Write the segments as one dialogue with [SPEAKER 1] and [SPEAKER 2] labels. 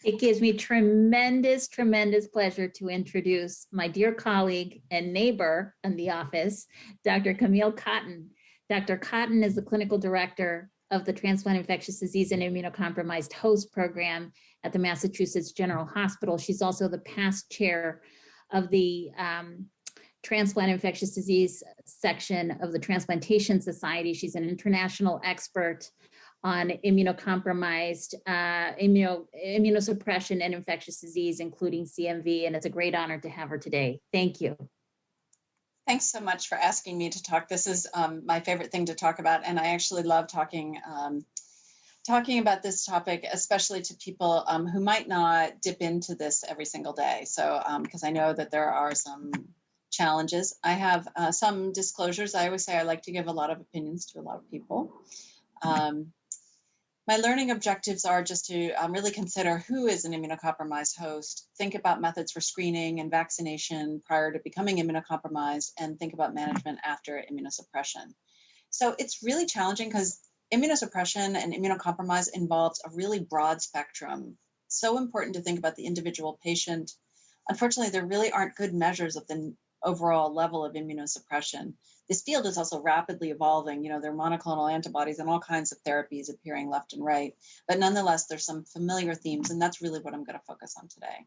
[SPEAKER 1] It gives me tremendous, tremendous pleasure to introduce my dear colleague and neighbor in the office, Dr. Camille Kotton. Dr. Kotton is the clinical director of the Transplant Infectious Disease and Immunocompromised Host Program at the Massachusetts General Hospital. She's also the past chair of the Transplant Infectious Disease section of the Transplantation Society. She's an international expert on immunocompromised, immunosuppression and infectious disease, including CMV, and it's a great honor to have her today. Thank you.
[SPEAKER 2] Thanks so much for asking me to talk. This is my favorite thing to talk about, and I actually love talking about this topic, especially to people who might not dip into this every single day. So, because I know that there are some challenges. I have some disclosures. I always say I like to give a lot of opinions to a lot of people. My learning objectives are just to really consider who is an immunocompromised host, think about methods for screening and vaccination prior to becoming immunocompromised, and think about management after immunosuppression. So it's really challenging because immunosuppression and immunocompromise involves a really broad spectrum. So important to think about the individual patient. Unfortunately, there really aren't good measures of the overall level of immunosuppression. This field is also rapidly evolving. You know, there are monoclonal antibodies and all kinds of therapies appearing left and right. But nonetheless, there's some familiar themes, and that's really what I'm going to focus on today.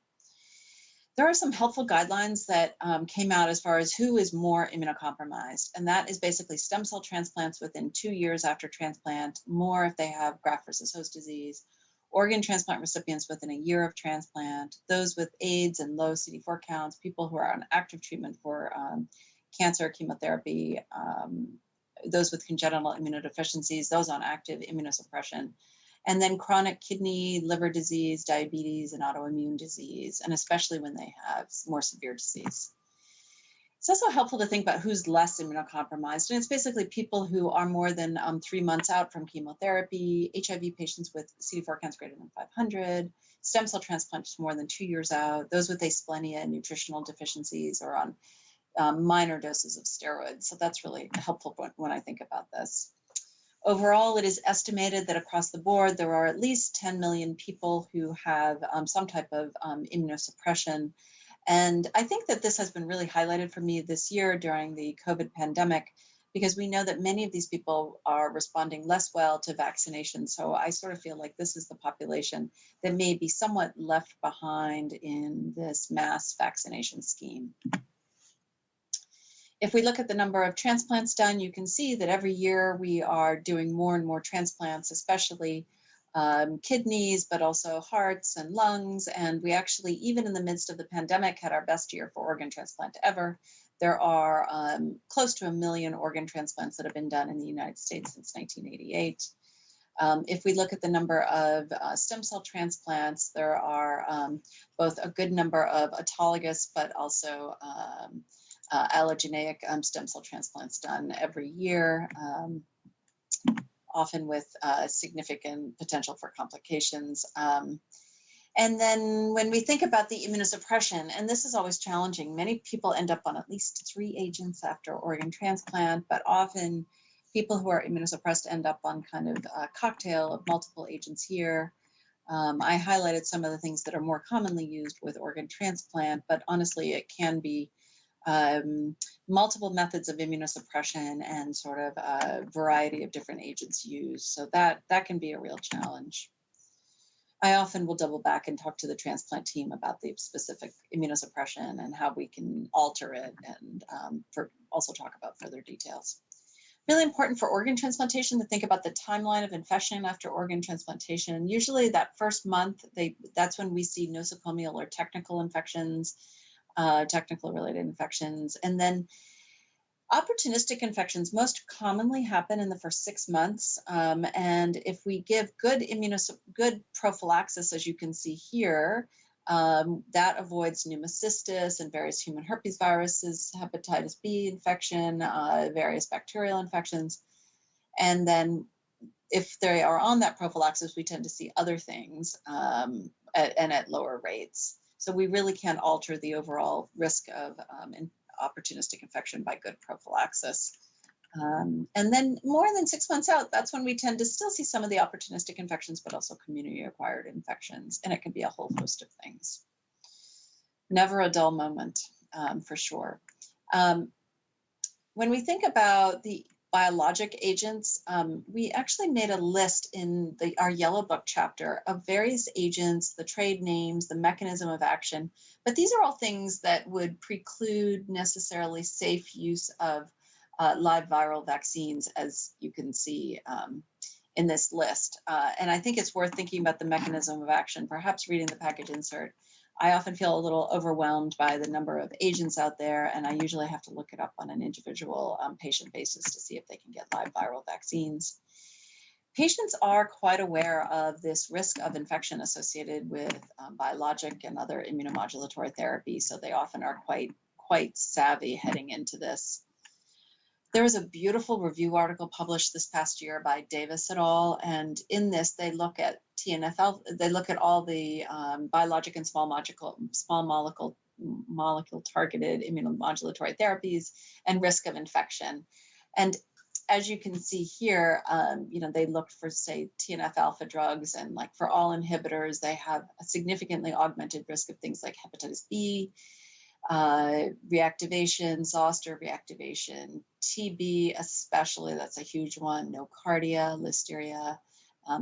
[SPEAKER 2] There are some helpful guidelines that came out as far as who is more immunocompromised, and that is basically stem cell transplants within 2 years after transplant, more if they have graft versus host disease, organ transplant recipients within a year of transplant, those with AIDS and low CD4 counts, people who are on active treatment for cancer, chemotherapy, those with congenital immunodeficiencies, those on active immunosuppression, and then chronic kidney, liver disease, diabetes, and autoimmune disease, and especially when they have more severe disease. It's also helpful to think about who's less immunocompromised, and it's basically people who are more than 3 months out from chemotherapy, HIV patients with CD4 counts greater than 500, stem cell transplants more than 2 years out, those with asplenia and nutritional deficiencies, or on minor doses of steroids. So that's really helpful when I think about this. Overall, it is estimated that across the board, there are at least 10 million people who have some type of immunosuppression. And I think that this has been really highlighted for me this year during the COVID pandemic, because we know that many of these people are responding less well to vaccination. So I sort of feel like this is the population that may be somewhat left behind in this mass vaccination scheme. If we look at the number of transplants done, you can see that every year we are doing more and more transplants, especially kidneys, but also hearts and lungs. And we actually, even in the midst of the pandemic, had our best year for organ transplant ever. There are close to 1 million organ transplants that have been done in the United States since 1988. If we look at the number of stem cell transplants, there are both a good number of autologous, but also allogeneic stem cell transplants done every year, often with significant potential for complications. And then when we think about the immunosuppression, and this is always challenging, many people end up on at least 3 agents after organ transplant, but often people who are immunosuppressed end up on kind of a cocktail of multiple agents here. I highlighted some of the things that are more commonly used with organ transplant, but honestly, it can be multiple methods of immunosuppression and sort of a variety of different agents used. So that can be a real challenge. I often will double back and talk to the transplant team about the specific immunosuppression and how we can alter it, and also talk about further details. Really important for organ transplantation to think about the timeline of infection after organ transplantation. Usually that first month, that's when we see nosocomial or technical infections, technical related infections. And then opportunistic infections most commonly happen in the first 6 months. And if we give good prophylaxis, as you can see here, that avoids pneumocystis and various human herpes viruses, hepatitis B infection, various bacterial infections. And then if they are on that prophylaxis, we tend to see other things at lower rates. So we really can't alter the overall risk of opportunistic infection by good prophylaxis. And then more than 6 months out, that's when we tend to still see some of the opportunistic infections, but also community-acquired infections, and it can be a whole host of things. Never a dull moment, for sure. When we think about the biologic agents, we actually made a list in our Yellow Book chapter of various agents, the trade names, the mechanism of action, but these are all things that would preclude necessarily safe use of live viral vaccines, as you can see in this list. And I think it's worth thinking about the mechanism of action, perhaps reading the package insert. I often feel a little overwhelmed by the number of agents out there, and I usually have to look it up on an individual patient basis to see if they can get live viral vaccines. Patients are quite aware of this risk of infection associated with biologic and other immunomodulatory therapy, so they often are quite savvy heading into this. There was a beautiful review article published this past year by Davis et al. And in this, they look at TNF, they look at all the biologic and small molecule targeted immunomodulatory therapies and risk of infection. And as you can see here, they looked for, say, TNF alpha drugs, and like for all inhibitors, they have a significantly augmented risk of things like hepatitis B, reactivation, zoster reactivation, TB especially, that's a huge one, nocardia, listeria,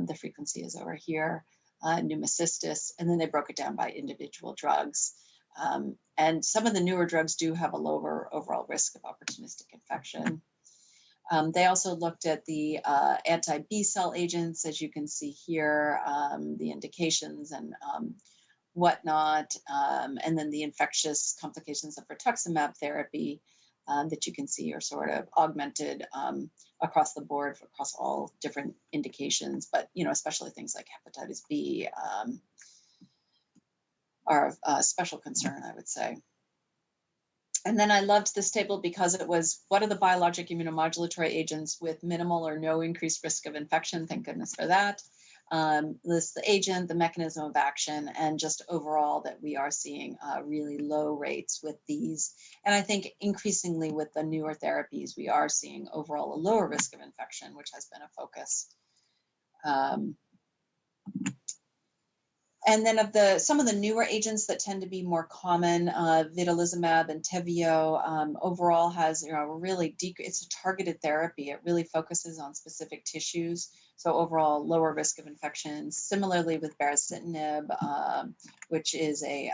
[SPEAKER 2] the frequency is over here, pneumocystis, and then they broke it down by individual drugs. And some of the newer drugs do have a lower overall risk of opportunistic infection. They also looked at the anti-B cell agents, as you can see here, the indications and whatnot, and then the infectious complications of rituximab therapy that you can see are sort of augmented across the board, across all different indications, but especially things like hepatitis B are of special concern, I would say. And then I loved this table because it was, what are the biologic immunomodulatory agents with minimal or no increased risk of infection? Thank goodness for that. Lists the agent, the mechanism of action, and just overall that we are seeing really low rates with these. And I think increasingly with the newer therapies, we are seeing overall a lower risk of infection, which has been a focus. And then of some of the newer agents that tend to be more common, vedolizumab and Tevio overall has it's a targeted therapy. It really focuses on specific tissues. So overall lower risk of infection. Similarly with baricitinib, which is a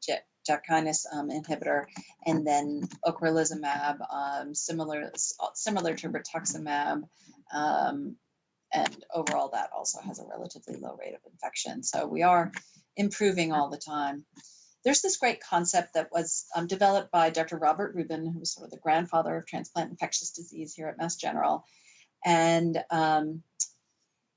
[SPEAKER 2] JAK kinase inhibitor, and then ocrelizumab, similar to rituximab. And overall, that also has a relatively low rate of infection. So we are improving all the time. There's this great concept that was developed by Dr. Robert Rubin, who was sort of the grandfather of transplant infectious disease here at Mass General. And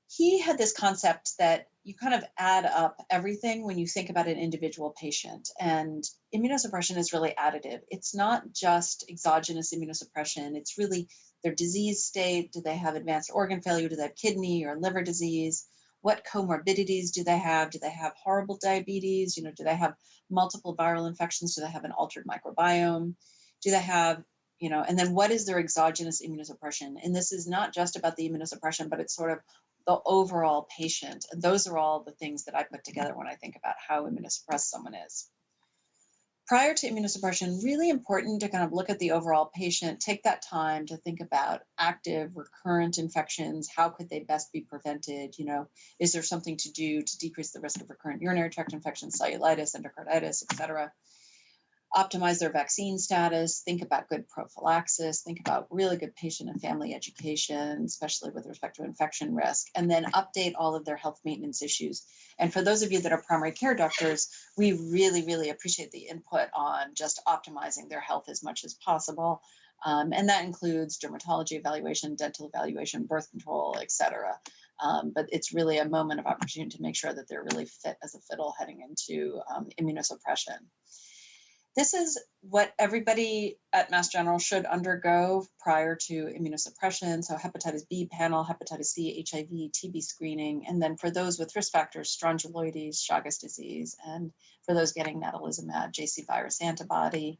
[SPEAKER 2] he had this concept that you kind of add up everything when you think about an individual patient. And immunosuppression is really additive. It's not just exogenous immunosuppression. It's really their disease state. Do they have advanced organ failure? Do they have kidney or liver disease? What comorbidities do they have? Do they have horrible diabetes? Do they have multiple viral infections? Do they have an altered microbiome? Do they have, and then what is their exogenous immunosuppression? And this is not just about the immunosuppression, but it's sort of the overall patient. And those are all the things that I put together when I think about how immunosuppressed someone is. Prior to immunosuppression, really important to kind of look at the overall patient, take that time to think about active recurrent infections. How could they best be prevented? Is there something to do to decrease the risk of recurrent urinary tract infections, cellulitis, endocarditis, et cetera? Optimize their vaccine status, think about good prophylaxis, think about really good patient and family education, especially with respect to infection risk, and then update all of their health maintenance issues. And for those of you that are primary care doctors, we really, really appreciate the input on just optimizing their health as much as possible. And that includes dermatology evaluation, dental evaluation, birth control, et cetera. But it's really a moment of opportunity to make sure that they're really fit as a fiddle heading into immunosuppression. This is what everybody at Mass General should undergo prior to immunosuppression. So hepatitis B panel, hepatitis C, HIV, TB screening, and then for those with risk factors, strongyloides, Chagas disease, and for those getting natalizumab, JC virus antibody.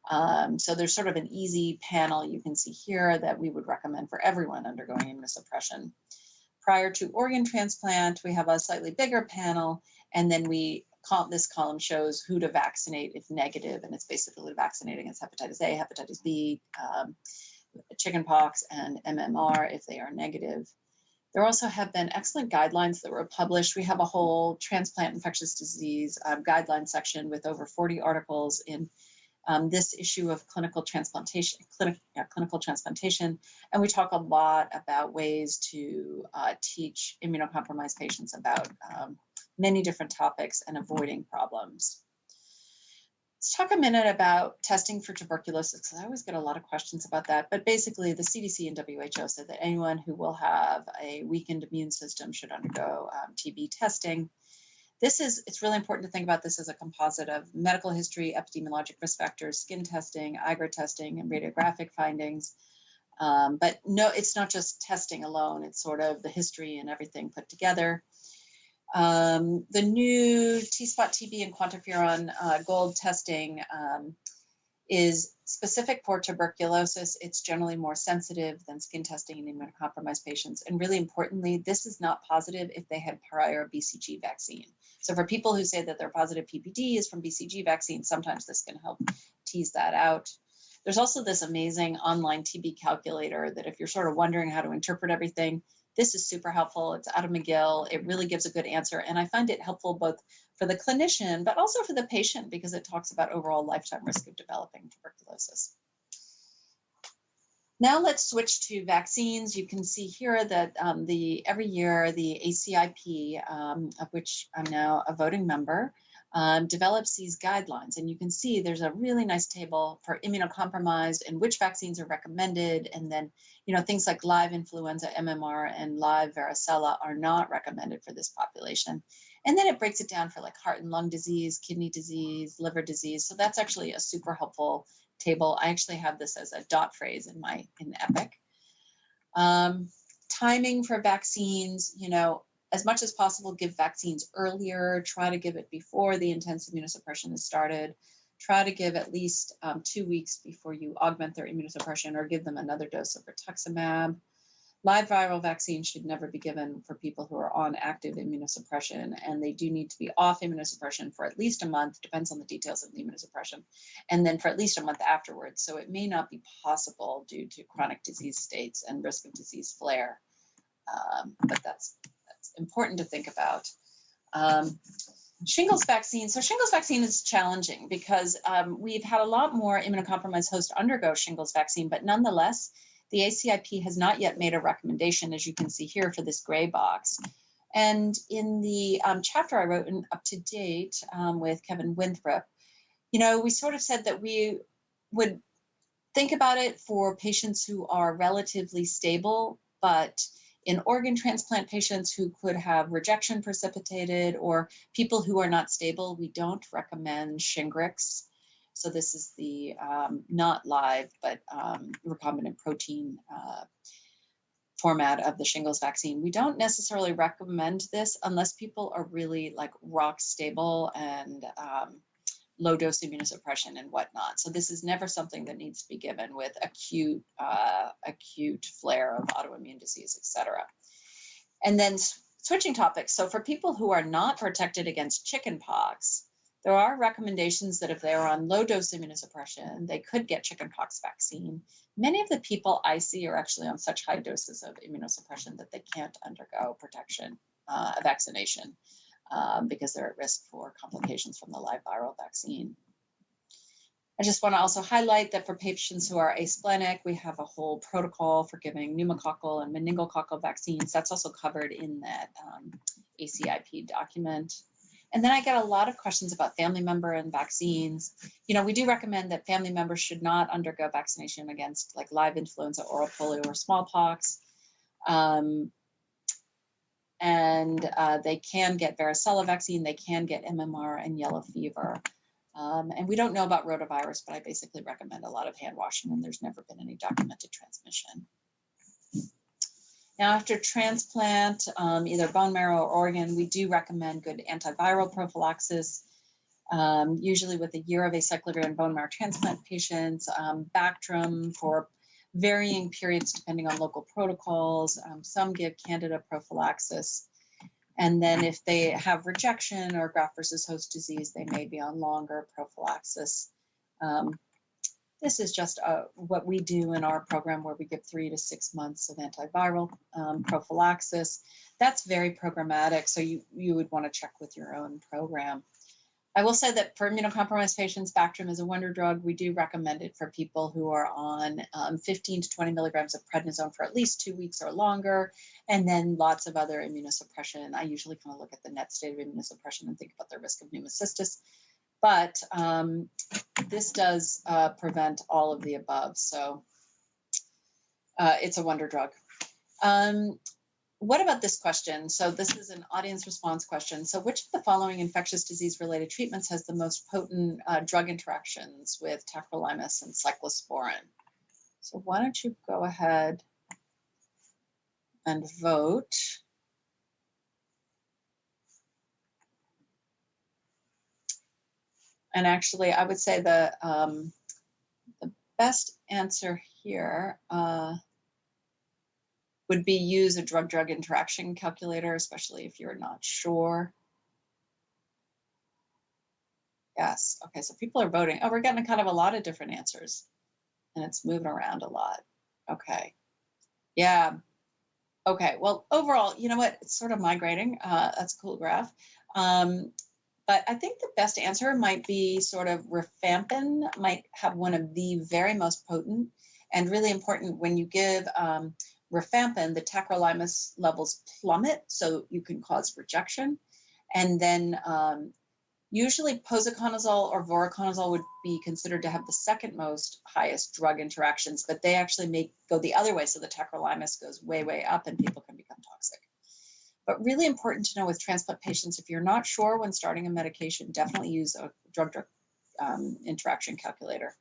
[SPEAKER 2] So there's sort of an easy panel you can see here that we would recommend for everyone undergoing immunosuppression. Prior to organ transplant, we have a slightly bigger panel, and then this column shows who to vaccinate if negative, and it's basically vaccinating against hepatitis A, hepatitis B, chickenpox, and MMR if they are negative. There also have been excellent guidelines that were published. We have a whole transplant infectious disease guideline section with over 40 articles in this issue of clinical transplantation, and we talk a lot about ways to teach immunocompromised patients about many different topics and avoiding problems. Let's talk a minute about testing for tuberculosis, because I always get a lot of questions about that. But basically, the CDC and WHO said that anyone who will have a weakened immune system should undergo TB testing. It's really important to think about this as a composite of medical history, epidemiologic risk factors, skin testing, IGRA testing, and radiographic findings. But no, it's not just testing alone. It's sort of the history and everything put together. The new T-spot TB and quantiferon gold testing is specific for tuberculosis. It's generally more sensitive than skin testing in immunocompromised patients. And really importantly, this is not positive if they had prior BCG vaccine. So for people who say that their positive PPD is from BCG vaccine, sometimes this can help tease that out. There's also this amazing online TB calculator that if you're sort of wondering how to interpret everything, this is super helpful. It's out of McGill. It really gives a good answer. And I find it helpful both for the clinician, but also for the patient, because it talks about overall lifetime risk of developing tuberculosis. Now let's switch to vaccines. You can see here that every year the ACIP, of which I'm now a voting member, develops these guidelines. And you can see there's a really nice table for immunocompromised and which vaccines are recommended. And then, things like live influenza, MMR, and live varicella are not recommended for this population. And then it breaks it down for like heart and lung disease, kidney disease, liver disease. So that's actually a super helpful table. I actually have this as a dot phrase in EPIC. Timing for vaccines, as much as possible, give vaccines earlier, try to give it before the intense immunosuppression is started, try to give at least 2 weeks before you augment their immunosuppression or give them another dose of rituximab. Live viral vaccines should never be given for people who are on active immunosuppression, and they do need to be off immunosuppression for at least a month, depends on the details of the immunosuppression, and then for at least a month afterwards. So it may not be possible due to chronic disease states and risk of disease flare, but that's important to think about. Shingles vaccine. So shingles vaccine is challenging because we've had a lot more immunocompromised hosts undergo shingles vaccine, but nonetheless, the ACIP has not yet made a recommendation, as you can see here, for this gray box. And in the chapter I wrote in Up to Date with Kevin Winthrop, we sort of said that we would think about it for patients who are relatively stable, but in organ transplant patients who could have rejection precipitated or people who are not stable, we don't recommend Shingrix. So this is the not live, but recombinant protein format of the shingles vaccine. We don't necessarily recommend this unless people are really like rock stable and low dose immunosuppression and whatnot. So this is never something that needs to be given with acute flare of autoimmune disease, et cetera. And then switching topics. So for people who are not protected against chickenpox, there are recommendations that if they are on low dose immunosuppression, they could get chickenpox vaccine. Many of the people I see are actually on such high doses of immunosuppression that they can't undergo vaccination. Because they're at risk for complications from the live viral vaccine. I just want to also highlight that for patients who are asplenic, we have a whole protocol for giving pneumococcal and meningococcal vaccines. That's also covered in that ACIP document. And then I get a lot of questions about family member and vaccines. We do recommend that family members should not undergo vaccination against like live influenza, oral polio, or smallpox. And they can get varicella vaccine, they can get MMR and yellow fever. And we don't know about rotavirus, but I basically recommend a lot of hand washing, and there's never been any documented transmission. Now, after transplant, either bone marrow or organ, we do recommend good antiviral prophylaxis. usually with a year of acyclovir and bone marrow transplant patients, Bactrim for varying periods depending on local protocols. Some give Candida prophylaxis. And then if they have rejection or graft versus host disease, they may be on longer prophylaxis. This is just what we do in our program, where we give 3 to 6 months of antiviral prophylaxis. That's very programmatic, so you would want to check with your own program. I will say that for immunocompromised patients, Bactrim is a wonder drug. We do recommend it for people who are on 15 to 20 milligrams of prednisone for at least 2 weeks or longer, and then lots of other immunosuppression. I usually kind of look at the net state of immunosuppression and think about their risk of pneumocystis. But this does prevent all of the above, so it's a wonder drug. What about this question? So this is an audience response question. So which of the following infectious disease-related treatments has the most potent drug interactions with tacrolimus and cyclosporin? So why don't you go ahead and vote. And actually, I would say the best answer here would be use a drug-drug interaction calculator, especially if you're not sure. Yes, okay, so people are voting. Oh, we're getting kind of a lot of different answers, and it's moving around a lot. Okay, yeah. Okay, well, overall, you know what? It's sort of migrating. That's a cool graph. But I think the best answer might be sort of rifampin might have one of the very most potent and really important. When you give rifampin, the tacrolimus levels plummet, so you can cause rejection. And then usually posaconazole or voriconazole would be considered to have the second most highest drug interactions, but they actually go the other way, so the tacrolimus goes way, way up and people can become toxic. But really important to know with transplant patients, if you're not sure when starting a medication, definitely use a drug-drug interaction calculator.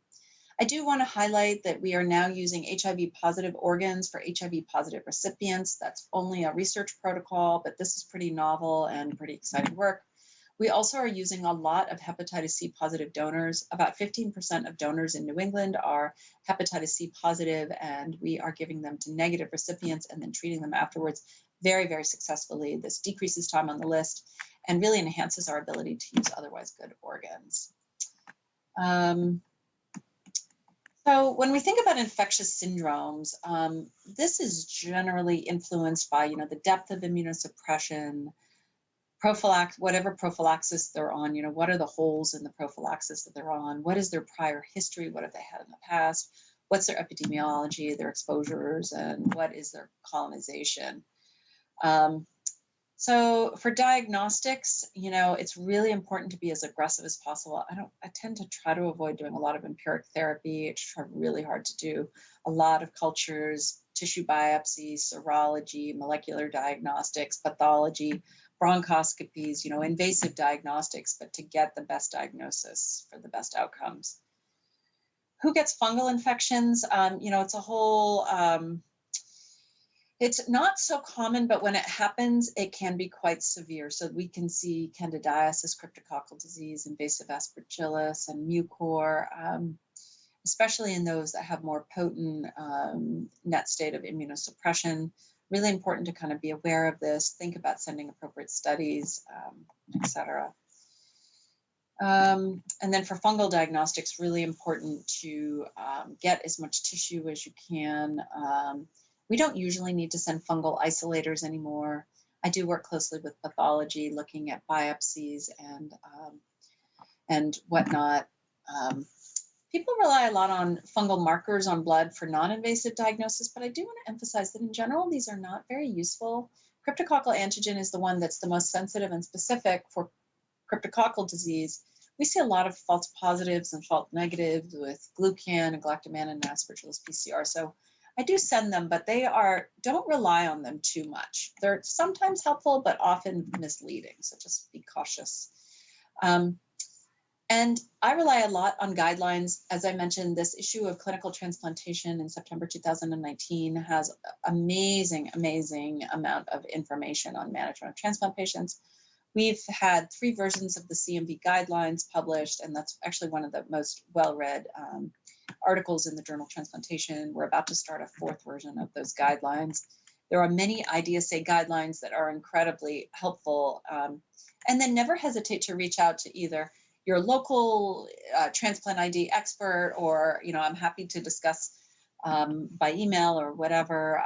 [SPEAKER 2] I do want to highlight that we are now using HIV-positive organs for HIV-positive recipients. That's only a research protocol, but this is pretty novel and pretty exciting work. We also are using a lot of hepatitis C positive donors. About 15% of donors in New England are hepatitis C positive, and we are giving them to negative recipients and then treating them afterwards very, very successfully. This decreases time on the list and really enhances our ability to use otherwise good organs. So when we think about infectious syndromes, this is generally influenced by, the depth of immunosuppression, whatever prophylaxis they're on, what are the holes in the prophylaxis that they're on? What is their prior history? What have they had in the past? What's their epidemiology, their exposures, and what is their colonization? So for diagnostics, it's really important to be as aggressive as possible. I tend to try to avoid doing a lot of empiric therapy. It's really hard to do a lot of cultures, tissue biopsies, serology, molecular diagnostics, pathology, bronchoscopies, invasive diagnostics, but to get the best diagnosis for the best outcomes. Who gets fungal infections? It's a whole, it's not so common, but when it happens, it can be quite severe. So we can see candidiasis, cryptococcal disease, invasive aspergillus, and mucor, especially in those that have more potent net state of immunosuppression. Really important to kind of be aware of this, think about sending appropriate studies, et cetera. And then for fungal diagnostics, really important to get as much tissue as you can. We don't usually need to send fungal isolators anymore. I do work closely with pathology, looking at biopsies and whatnot. People rely a lot on fungal markers on blood for non-invasive diagnosis, but I do want to emphasize that in general, these are not very useful. Cryptococcal antigen is the one that's the most sensitive and specific for cryptococcal disease. We see a lot of false positives and false negatives with glucan and galactomannan and aspergillus PCR. So I do send them, but don't rely on them too much. They're sometimes helpful, but often misleading. So just be cautious. And I rely a lot on guidelines. As I mentioned, this issue of clinical transplantation in September 2019 has amazing, amazing amount of information on management of transplant patients. We've had 3 versions of the CMV guidelines published, and that's actually one of the most well-read articles in the journal Transplantation. We're about to start a 4th version of those guidelines. There are many IDSA guidelines that are incredibly helpful. And then never hesitate to reach out to either your local transplant ID expert, or, you know, I'm happy to discuss by email or whatever.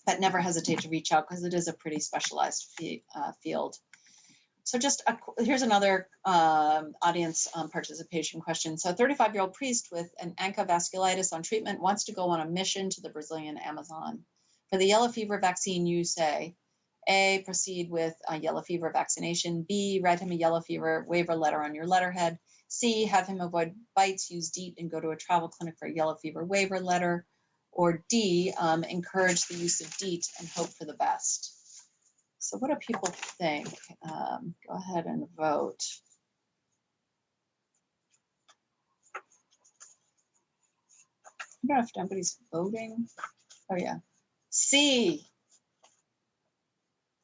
[SPEAKER 2] But never hesitate to reach out, because it is a pretty specialized field. So just here's another audience participation question. So a 35-year-old priest with an ANCA vasculitis on treatment wants to go on a mission to the Brazilian Amazon. For the yellow fever vaccine, you say, A, proceed with a yellow fever vaccination. B, write him a yellow fever waiver letter on your letterhead. C, have him avoid bites, use DEET, and go to a travel clinic for a yellow fever waiver letter. Or D, encourage the use of DEET and hope for the best. So what do people think? Go ahead and vote. I don't know if anybody's voting. Oh yeah. C.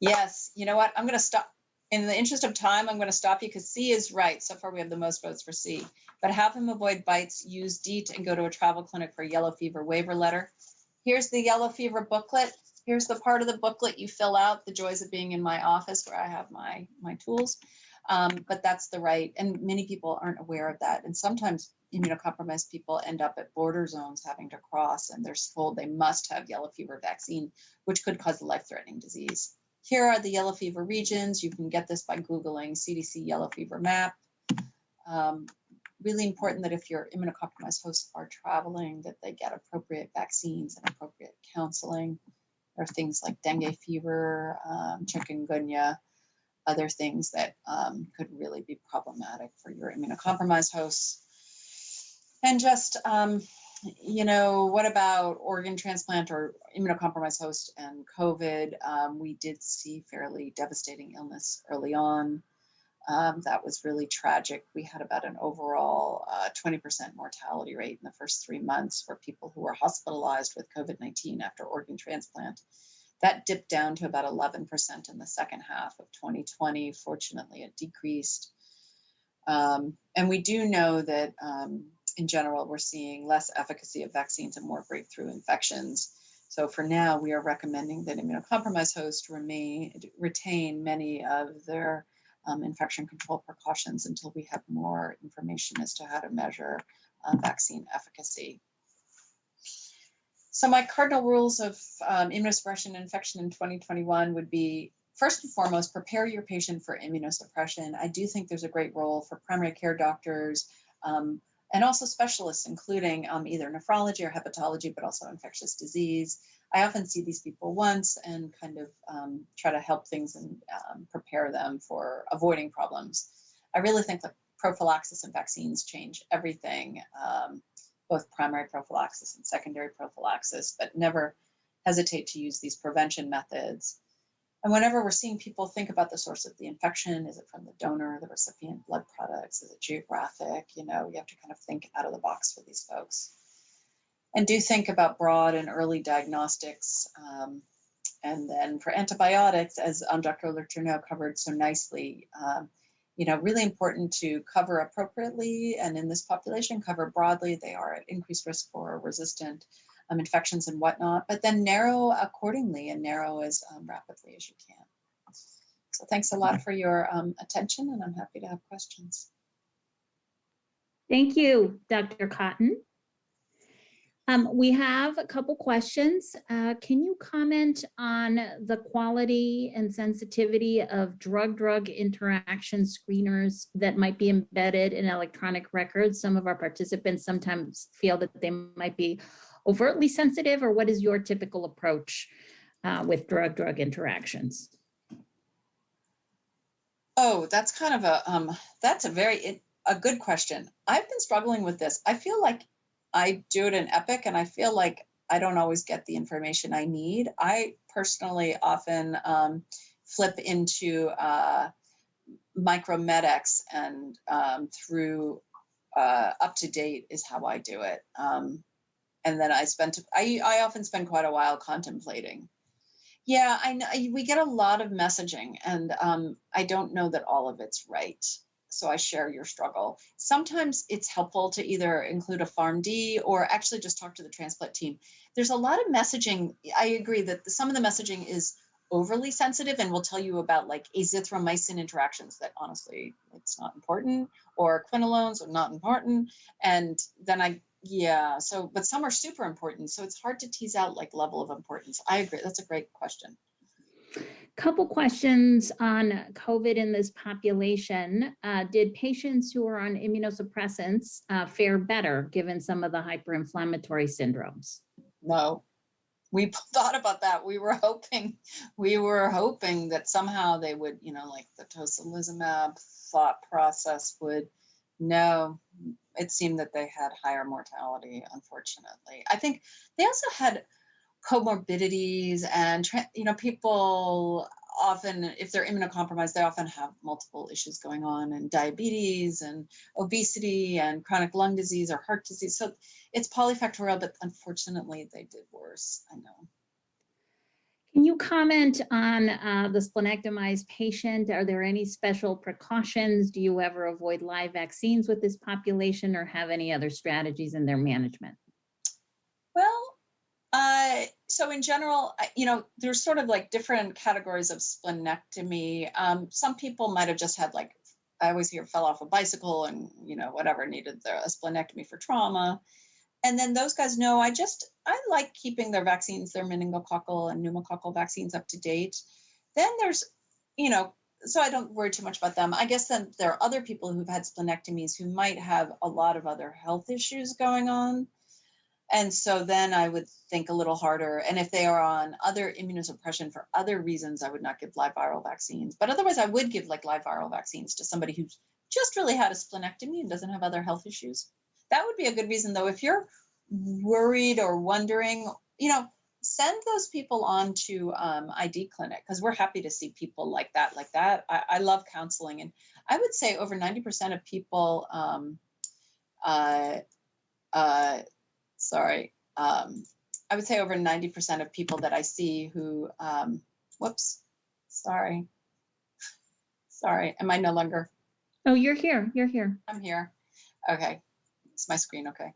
[SPEAKER 2] Yes, you know what? I'm going to stop. In the interest of time, I'm going to stop you, because C is right. So far, we have the most votes for C. But have him avoid bites, use DEET, and go to a travel clinic for a yellow fever waiver letter. Here's the yellow fever booklet. Here's the part of the booklet you fill out, the joys of being in my office where I have my tools. But that's the right, and many people aren't aware of that. And sometimes immunocompromised people end up at border zones having to cross, and they're told they must have yellow fever vaccine, which could cause a life-threatening disease. Here are the yellow fever regions. You can get this by Googling CDC yellow fever map. Really important that if your immunocompromised hosts are traveling, that they get appropriate vaccines and appropriate counseling. There are things like dengue fever, chikungunya, other things that could really be problematic for your immunocompromised hosts. And just, you know, what about organ transplant or immunocompromised host and COVID? We did see fairly devastating illness early on. That was really tragic. We had about an overall 20% mortality rate in the first 3 months for people who were hospitalized with COVID-19 after organ transplant. That dipped down to about 11% in the second half of 2020. Fortunately, it decreased. And we do know that in general, we're seeing less efficacy of vaccines and more breakthrough infections. So for now, we are recommending that immunocompromised hosts retain many of their infection control precautions until we have more information as to how to measure vaccine efficacy. So my cardinal rules of immunosuppression and infection in 2021 would be, first and foremost, prepare your patient for immunosuppression. I do think there's a great role for primary care doctors and also specialists, including either nephrology or hepatology, but also infectious disease. I often see these people once and kind of try to help things and prepare them for avoiding problems. I really think that prophylaxis and vaccines change everything, both primary prophylaxis and secondary prophylaxis, but never hesitate to use these prevention methods. And whenever we're seeing people, think about the source of the infection. Is it from the donor, the recipient, blood products? Is it geographic? You know, you have to kind of think out of the box for these folks. And do think about broad and early diagnostics. And then for antibiotics, as Dr. Letourneau covered so nicely, you know, really important to cover appropriately. And in this population, cover broadly. They are at increased risk for resistant infections and whatnot, but then narrow accordingly and narrow as rapidly as you can. So thanks a lot for your attention, and I'm happy to have questions.
[SPEAKER 1] Thank you, Dr. Kotton. We have a couple questions. Can you comment on the quality and sensitivity of drug-drug interaction screeners that might be embedded in electronic records? Some of our participants sometimes feel that they might be overtly sensitive, or what is your typical approach with drug-drug interactions?
[SPEAKER 2] Oh, that's kind of a good question. I've been struggling with this. I feel like I do it in Epic, and I feel like I don't always get the information I need. I personally often flip into Micromedex, and through UpToDate is how I do it. And then I often spend quite a while contemplating. Yeah, I know we get a lot of messaging, and I don't know that all of it's right. So I share your struggle. Sometimes it's helpful to either include a PharmD or actually just talk to the transplant team. There's a lot of messaging. I agree that some of the messaging is overly sensitive and will tell you about like azithromycin interactions that honestly it's not important, or quinolones are not important. And then yeah, so, but some are super important. So it's hard to tease out like level of importance. I agree. That's a great question.
[SPEAKER 1] Couple questions on COVID in this population. Did patients who are on immunosuppressants fare better given some of the hyperinflammatory syndromes?
[SPEAKER 2] No, we thought about that. We were hoping that somehow they would, like the tocilizumab thought process would. No, it seemed that they had higher mortality, unfortunately. I think they also had comorbidities, and people often, if they're immunocompromised, they often have multiple issues going on, and diabetes and obesity and chronic lung disease or heart disease. So it's polyfactorial, but unfortunately they did worse. I know.
[SPEAKER 1] Can you comment on the splenectomized patient? Are there any special precautions? Do you ever avoid live vaccines with this population or have any other strategies in their management?
[SPEAKER 2] Well, so in general, there's sort of like different categories of splenectomy. Some people might have just had like, I always hear fell off a bicycle and, whatever, needed a splenectomy for trauma. And then those guys know I like keeping their vaccines, their meningococcal and pneumococcal vaccines up to date. Then there's, so I don't worry too much about them. I guess then there are other people who've had splenectomies who might have a lot of other health issues going on. And so then I would think a little harder. And if they are on other immunosuppression for other reasons, I would not give live viral vaccines. But otherwise, I would give like live viral vaccines to somebody who's just really had a splenectomy and doesn't have other health issues. That would be a good reason, though. If you're worried or wondering, send those people on to ID clinic, because we're happy to see people like that. I love counseling. And I would say over 90% of people, I would say over 90% of people that I see who, sorry. Am I no longer?
[SPEAKER 1] Oh, you're here. You're here.
[SPEAKER 2] I'm here. Okay. It's my screen. Okay.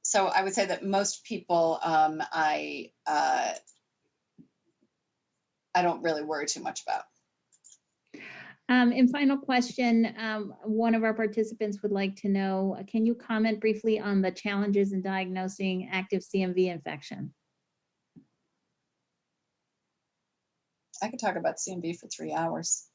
[SPEAKER 2] So I would say that most people, I don't really worry too much about.
[SPEAKER 1] And final question, one of our participants would like to know, can you comment briefly on the challenges in diagnosing active CMV infection?
[SPEAKER 2] I could talk about CMV for 3 hours.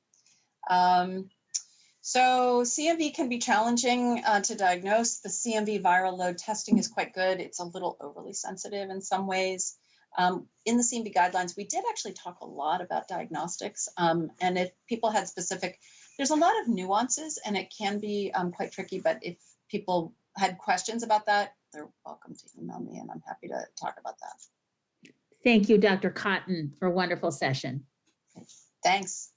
[SPEAKER 2] So CMV can be challenging to diagnose. The CMV viral load testing is quite good. It's a little overly sensitive in some ways. In the CMV guidelines, we did actually talk a lot about diagnostics. And if people had there's a lot of nuances and it can be quite tricky, but if people had questions about that, they're welcome to email me and I'm happy to talk about that.
[SPEAKER 1] Thank you, Dr. Kotton, for a wonderful session.
[SPEAKER 2] Thanks.